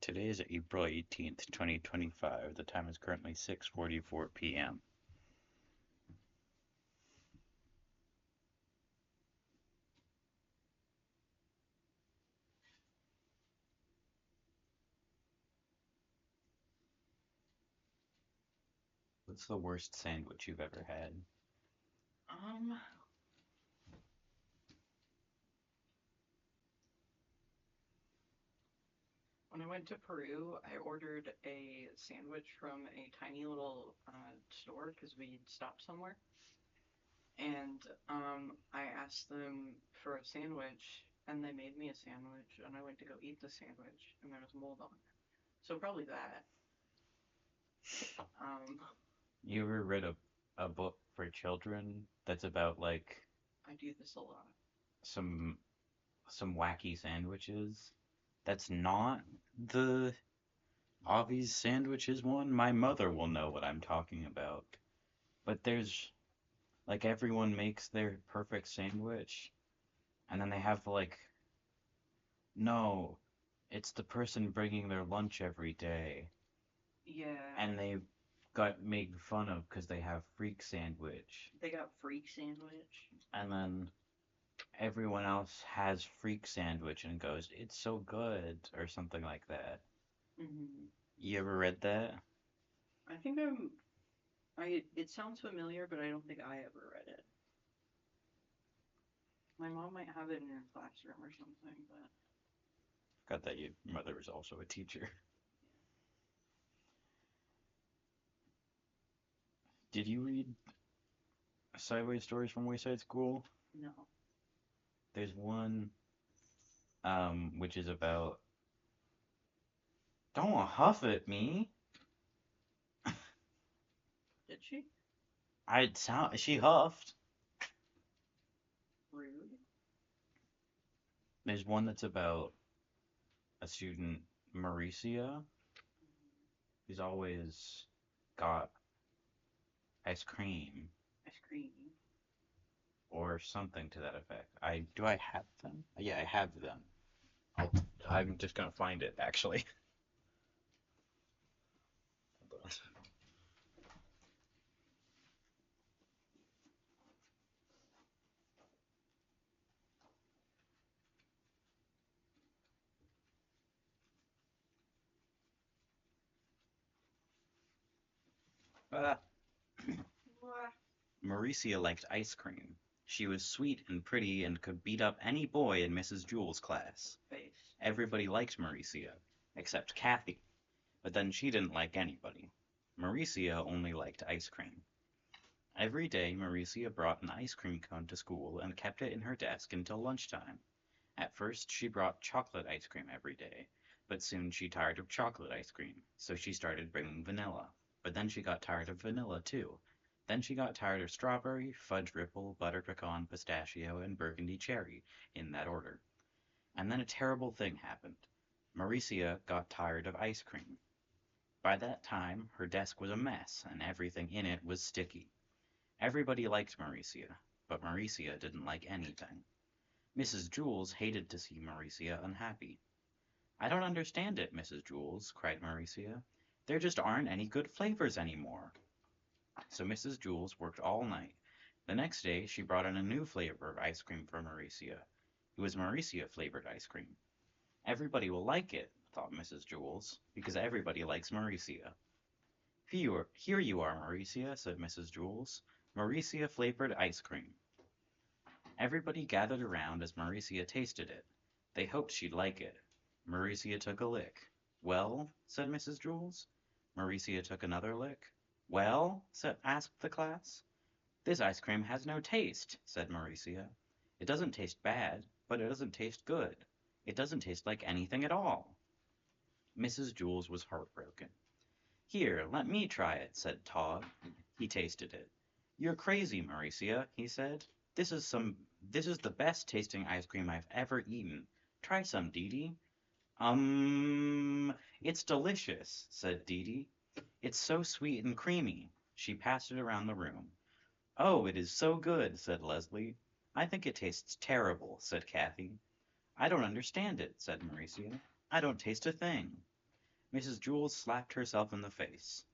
Today is April 18th, 2025. The time is currently 6:44 p.m. What's the worst sandwich you've ever had? Um, when I went to Peru, I ordered a sandwich from a tiny little store because we stopped somewhere. And I asked them for a sandwich, and they made me a sandwich. And I went to go eat the sandwich, and there was mold on it. So probably that. Um, You ever read a book for children that's about like I do this a lot. some some wacky sandwiches? That's not the obvious sandwiches one. My mother will know what I'm talking about. But there's like everyone makes their perfect sandwich, and then they have like no, it's the person bringing their lunch every day, Yeah, and they got made fun of because they have freak sandwich, they got freak sandwich. and then everyone else has freak sandwich and goes, "It's so good," or something like that. Hmm. You ever read that? I think I'm. I. It sounds familiar, but I don't think I ever read it. My mom might have it in her classroom or something, but Forgot that your mother was also a teacher. Did you read Sideways Stories from Wayside School? no. There's one which is about don't huff at me. Did she? I sound she huffed. Rude. There's one that's about a student, Mauricia, who's always got ice cream Ice cream. or something to that effect. I have them? Yeah, I have them. I'll, I'm just gonna find it actually. Uh, What? Mauricia liked ice cream. She was sweet and pretty and could beat up any boy in Mrs. Jewell's class. Face. Everybody liked Mauricia, except Kathy, but then she didn't like anybody. Mauricia only liked ice cream. Every day Mauricia brought an ice cream cone to school and kept it in her desk until lunchtime. At first she brought chocolate ice cream every day, but soon she tired of chocolate ice cream, so she started bringing vanilla. But then she got tired of vanilla too. Then she got tired of strawberry, fudge ripple, butter pecan, pistachio, and burgundy cherry, in that order. And then a terrible thing happened. Mauricia got tired of ice cream. By that time, her desk was a mess, and everything in it was sticky. Everybody liked Mauricia, but Mauricia didn't like anything. Mrs. Jules hated to see Mauricia unhappy. "I don't understand it, Mrs. Jules," cried Mauricia. "There just aren't any good flavors anymore." So Mrs. Jules worked all night. The next day she brought in a new flavor of ice cream for Mauricia. It was Mauricia flavored ice cream. "Everybody will like it," thought Mrs. Jules, "because everybody likes Mauricia." Here you are, Mauricia," said Mrs. Jules. "Mauricia flavored ice cream." Everybody gathered around as Mauricia tasted it. They hoped she'd like it. Mauricia took a lick. "Well?" said Mrs. Jules. Mauricia took another lick. "Well?" asked the class. "This ice cream has no taste," said Mauricia. "It doesn't taste bad, but it doesn't taste good. It doesn't taste like anything at all." Mrs. Jules was heartbroken. "Here, let me try it," said Todd. He tasted it. "You're crazy, Mauricia," he said. This is the best tasting ice cream I've ever eaten. Try some, Dee Dee." It's delicious," said Dee Dee. "It's so sweet and creamy." She passed it around the room. "Oh, it is so good," said Leslie. "I think it tastes terrible," said Kathy. "I don't understand it," said Mauricia. "I don't taste a thing." Mrs. Jewls slapped herself in the face.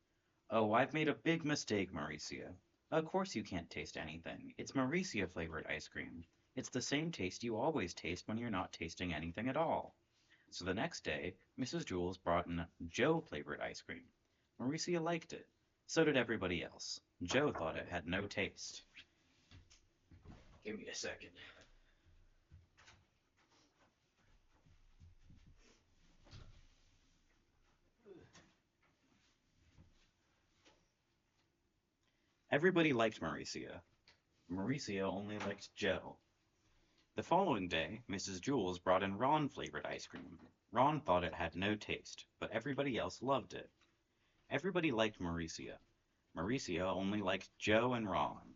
Oh, I've made a big mistake, Mauricia. Of course you can't taste anything. It's Mauricia flavored ice cream. It's the same taste you always taste when you're not tasting anything at all. So the next day, Mrs. Jewls brought in Joe flavored ice cream. Mauricia liked it. So did everybody else. Joe thought it had no taste. Give me a second. Everybody liked Mauricia. Mauricia only liked Joe. The following day, Mrs. Jewls brought in Ron flavored ice cream. Ron thought it had no taste, but everybody else loved it. Everybody liked Mauricia. Mauricia only liked Joe and Ron.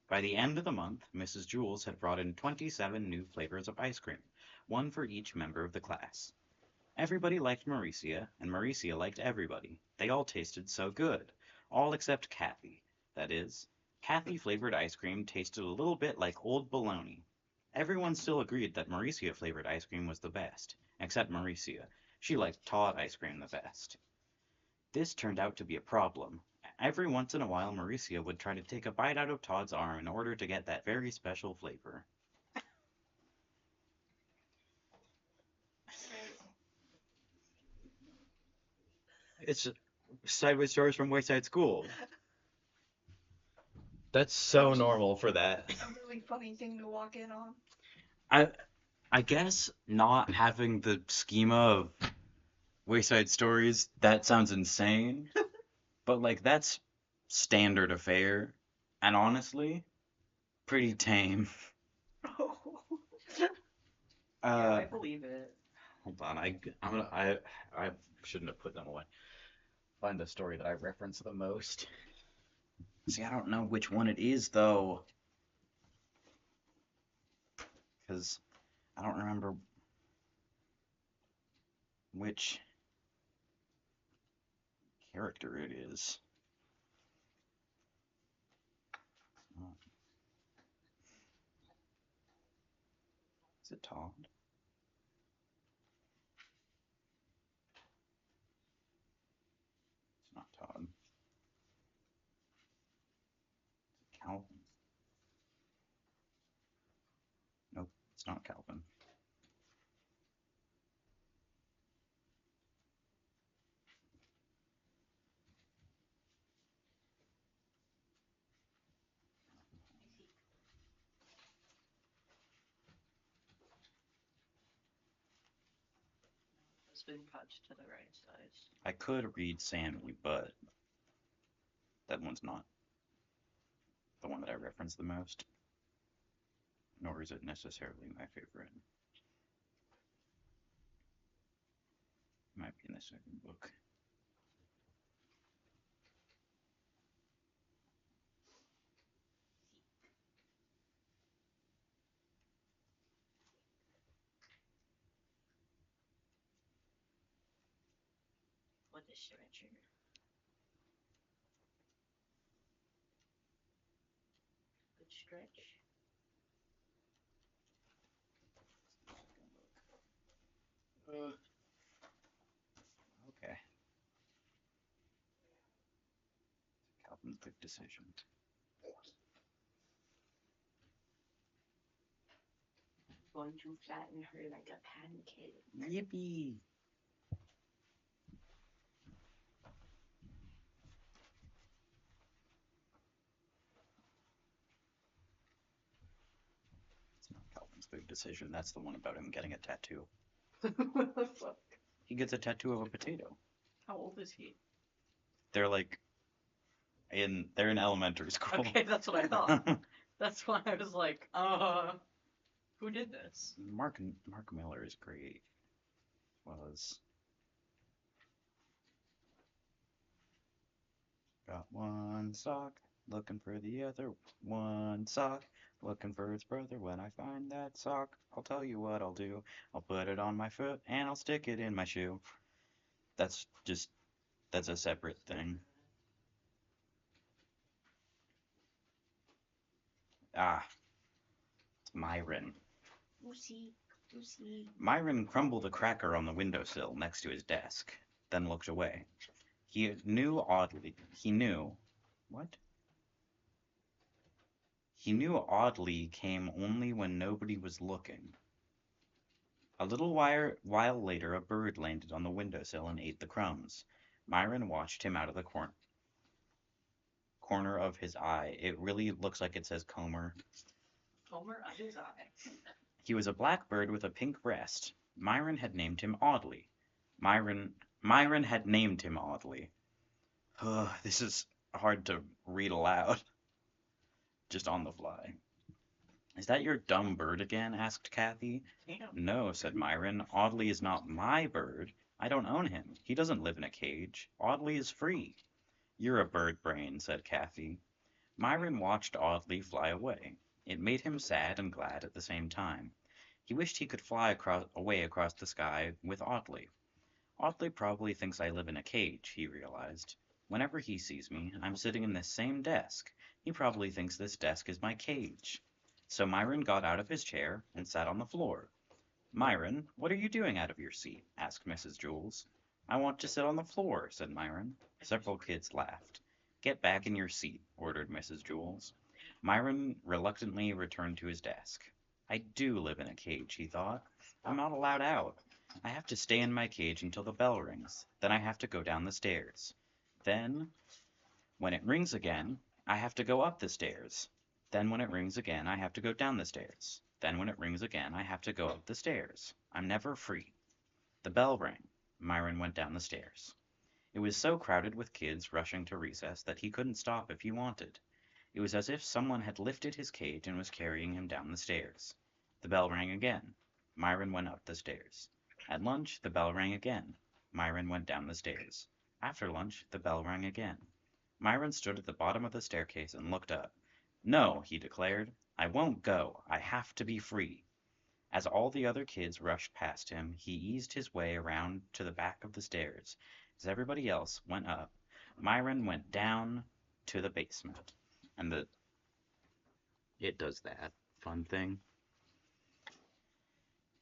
By the end of the month, Mrs. Jewls had brought in 27 new flavors of ice cream, one for each member of the class. Everybody liked Mauricia, and Mauricia liked everybody. They all tasted so good. All except Kathy. That is, Kathy flavored ice cream tasted a little bit like old bologna. Everyone still agreed that Mauricia flavored ice cream was the best, except Mauricia. She liked Todd ice cream the best. This turned out to be a problem. Every once in a while, Mauricia would try to take a bite out of Todd's arm in order to get that very special flavor. It's sideways stories from Wayside School. That's so normal for that. A really funny thing to walk in on. I I guess not having the schema of Wayside Stories, that sounds insane. But like that's standard affair. And honestly, pretty tame. Yeah, Uh I believe it. hold on, I shouldn't have put them away. Find the story that I reference the most. See, I don't know which one it is though. Because I don't remember which character it is. Oh, is it Todd? It's not Todd. Calvin. Nope, it's not Calvin. It's been cut to the right size. I could read Sammy, but that one's not the one that I reference the most, nor is it necessarily my favorite. It might be in the second book. What a stretcher. Good stretch. Okay. Calvin's big decision. Going to flatten her like a pancake. Yippee! It's not Calvin's big decision. That's the one about him getting a tattoo. What the fuck? He gets a tattoo of a potato. How old is he? They're like they're in elementary school. Okay, that's what I thought. That's why I was like, who did this? Mark Miller is great. Was got one sock, looking for the other one sock, looking for its brother. When I find that sock, I'll tell you what I'll do. I'll put it on my foot and I'll stick it in my shoe. That's just that's a separate thing. Ah, it's Myron. Lucy. Lucy. Myron crumbled a cracker on the windowsill next to his desk. then looked away. He knew oddly. He knew. What? He knew oddly came only when nobody was looking. A little while later, a bird landed on the windowsill and ate the crumbs. Myron watched him out of the corner of his eye. It really looks like it says Comer. Homer on his eye. He was a black bird with a pink breast. Myron had named him oddly. Myron had named him oddly. This is hard to read aloud, just on the fly. Is that your dumb bird again? Asked Kathy. Damn. No, said Myron. Audley is not my bird. I don't own him. He doesn't live in a cage. Audley is free. You're a bird brain, said Kathy. Myron watched Audley fly away. It made him sad and glad at the same time. He wished he could fly away across the sky with Audley. Audley probably thinks I live in a cage, he realized. Whenever he sees me, I'm sitting in this same desk. He probably thinks this desk is my cage. So Myron got out of his chair and sat on the floor. Myron, what are you doing out of your seat? Asked Mrs. Jules. I want to sit on the floor, said Myron. Several kids laughed. Get back in your seat, ordered Mrs. Jules. Myron reluctantly returned to his desk. I do live in a cage, he thought. I'm not allowed out. I have to stay in my cage until the bell rings. Then I have to go down the stairs. Then, when it rings again, I have to go up the stairs. Then when it rings again, I have to go down the stairs. Then when it rings again, I have to go up the stairs. I'm never free. The bell rang. Myron went down the stairs. It was so crowded with kids rushing to recess that he couldn't stop if he wanted. It was as if someone had lifted his cage and was carrying him down the stairs. The bell rang again. Myron went up the stairs. At lunch, the bell rang again. Myron went down the stairs. After lunch, the bell rang again. Myron stood at the bottom of the staircase and looked up. No, he declared. I won't go. I have to be free. As all the other kids rushed past him, he eased his way around to the back of the stairs. As everybody else went up, Myron went down to the basement. And it does that fun thing.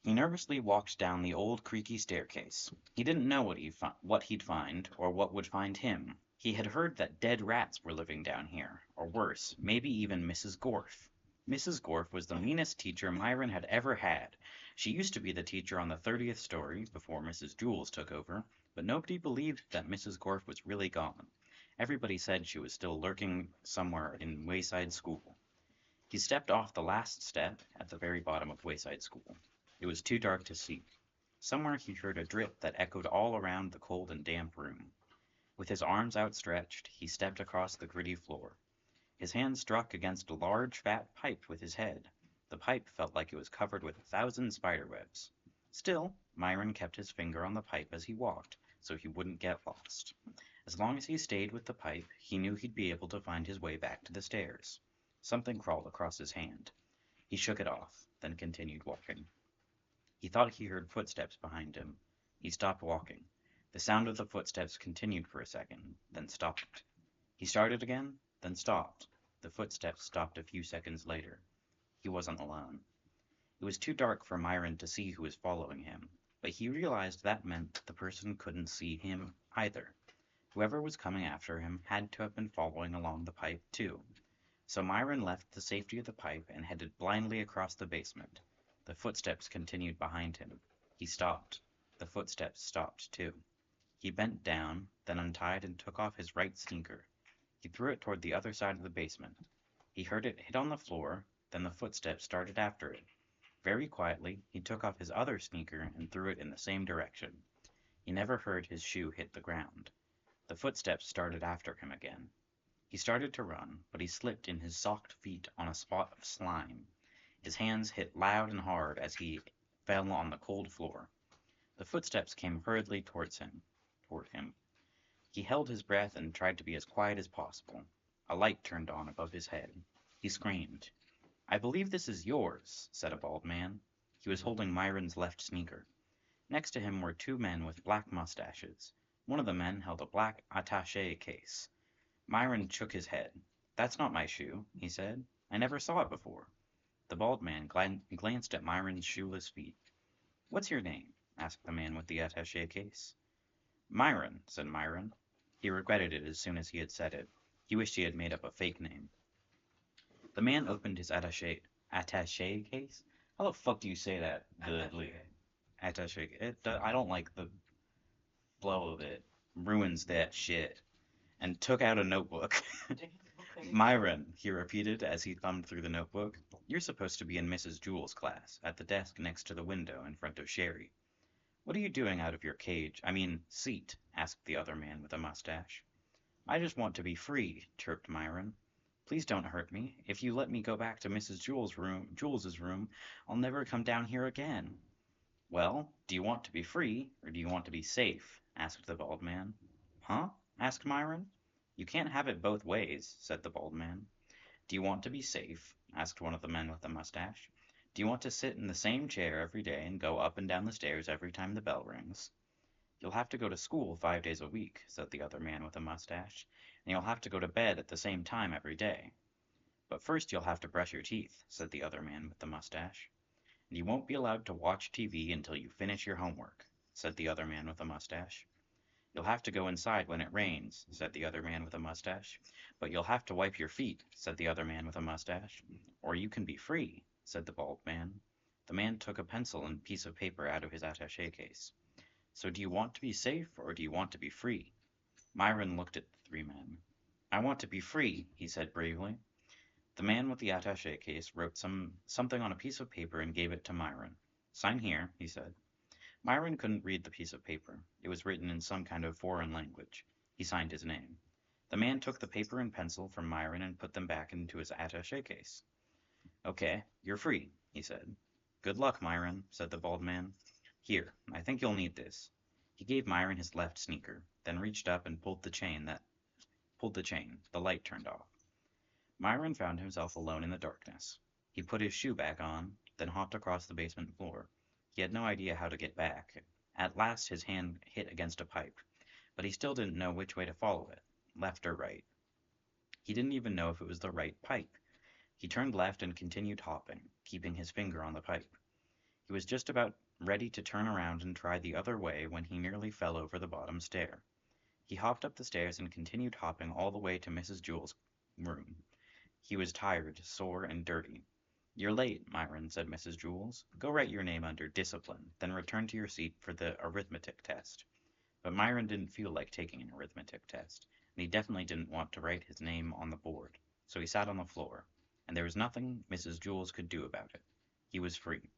He nervously walked down the old creaky staircase. He didn't know what he'd find or what would find him. He had heard that dead rats were living down here, or worse, maybe even Mrs. Gorf. Mrs. Gorf was the meanest teacher Myron had ever had. She used to be the teacher on the 30th story before Mrs. Jules took over, but nobody believed that Mrs. Gorf was really gone. Everybody said she was still lurking somewhere in Wayside School. He stepped off the last step at the very bottom of Wayside School. It was too dark to see. Somewhere he heard a drip that echoed all around the cold and damp room. With his arms outstretched, he stepped across the gritty floor. His hand struck against a large, fat pipe with his head. The pipe felt like it was covered with 1,000 spider webs. Still, Myron kept his finger on the pipe as he walked, so he wouldn't get lost. As long as he stayed with the pipe, he knew he'd be able to find his way back to the stairs. Something crawled across his hand. He shook it off, then continued walking. He thought he heard footsteps behind him. He stopped walking. The sound of the footsteps continued for a second, then stopped. He started again, then stopped. The footsteps stopped a few seconds later. He wasn't alone. It was too dark for Myron to see who was following him, but he realized that meant the person couldn't see him either. Whoever was coming after him had to have been following along the pipe too. So Myron left the safety of the pipe and headed blindly across the basement. The footsteps continued behind him. He stopped. The footsteps stopped too. He bent down, then untied and took off his right sneaker. He threw it toward the other side of the basement. He heard it hit on the floor, then the footsteps started after it. Very quietly, he took off his other sneaker and threw it in the same direction. He never heard his shoe hit the ground. The footsteps started after him again. He started to run, but he slipped in his socked feet on a spot of slime. His hands hit loud and hard as he fell on the cold floor. The footsteps came hurriedly toward him. He held his breath and tried to be as quiet as possible. A light turned on above his head. He screamed. I believe this is yours, said a bald man. He was holding Myron's left sneaker. Next to him were two men with black mustaches. One of the men held a black attaché case. Myron shook his head. That's not my shoe, he said. I never saw it before. The bald man glanced at Myron's shoeless feet. What's your name? Asked the man with the attaché case. Myron, said Myron. He regretted it as soon as he had said it. He wished he had made up a fake name. The man opened his attaché case. How the fuck do you say that? Attaché. I don't like the flow of it. Ruins that shit. And took out a notebook. Okay. Myron, he repeated as he thumbed through the notebook. You're supposed to be in Mrs. Jewell's class, at the desk next to the window in front of Sherry. What are you doing out of your cage? I mean, seat, asked the other man with a mustache. I just want to be free, chirped Myron. Please don't hurt me. If you let me go back to Mrs. Jules's room, I'll never come down here again. Well, do you want to be free, or do you want to be safe? Asked the bald man. Huh? Asked Myron. You can't have it both ways, said the bald man. Do you want to be safe? Asked one of the men with the mustache. Do you want to sit in the same chair every day and go up and down the stairs every time the bell rings? You'll have to go to school 5 days a week, said the other man with a mustache, and you'll have to go to bed at the same time every day. But first you'll have to brush your teeth, said the other man with the mustache. And you won't be allowed to watch TV until you finish your homework, said the other man with the mustache. You'll have to go inside when it rains, said the other man with a mustache. But you'll have to wipe your feet, said the other man with a mustache. Or you can be free, said the bald man. The man took a pencil and piece of paper out of his attache case. So do you want to be safe, or do you want to be free? Myron looked at the three men. I want to be free, he said bravely. The man with the attache case wrote something on a piece of paper and gave it to Myron. Sign here, he said. Myron couldn't read the piece of paper. It was written in some kind of foreign language. He signed his name. The man took the paper and pencil from Myron and put them back into his attache case. Okay, you're free, he said. Good luck, Myron, said the bald man. Here, I think you'll need this. He gave Myron his left sneaker, then reached up and pulled the chain. The light turned off. Myron found himself alone in the darkness. He put his shoe back on, then hopped across the basement floor. He had no idea how to get back. At last his hand hit against a pipe, but he still didn't know which way to follow it, left or right. He didn't even know if it was the right pipe. He turned left and continued hopping, keeping his finger on the pipe. He was just about ready to turn around and try the other way when he nearly fell over the bottom stair. He hopped up the stairs and continued hopping all the way to Mrs. Jewell's room. He was tired, sore, and dirty. You're late, Myron, said Mrs. Jewells. Go write your name under Discipline, then return to your seat for the arithmetic test. But Myron didn't feel like taking an arithmetic test, and he definitely didn't want to write his name on the board, so he sat on the floor, and there was nothing Mrs. Jewells could do about it. He was free.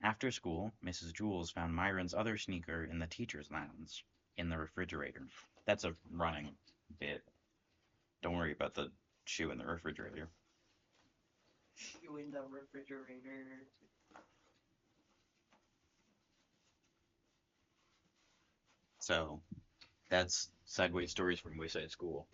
After school, Mrs. Jewells found Myron's other sneaker in the teacher's lounge, in the refrigerator. That's a running bit. Don't worry about the shoe in the refrigerator. You in the refrigerator. So, that's Segway Stories from Wayside School.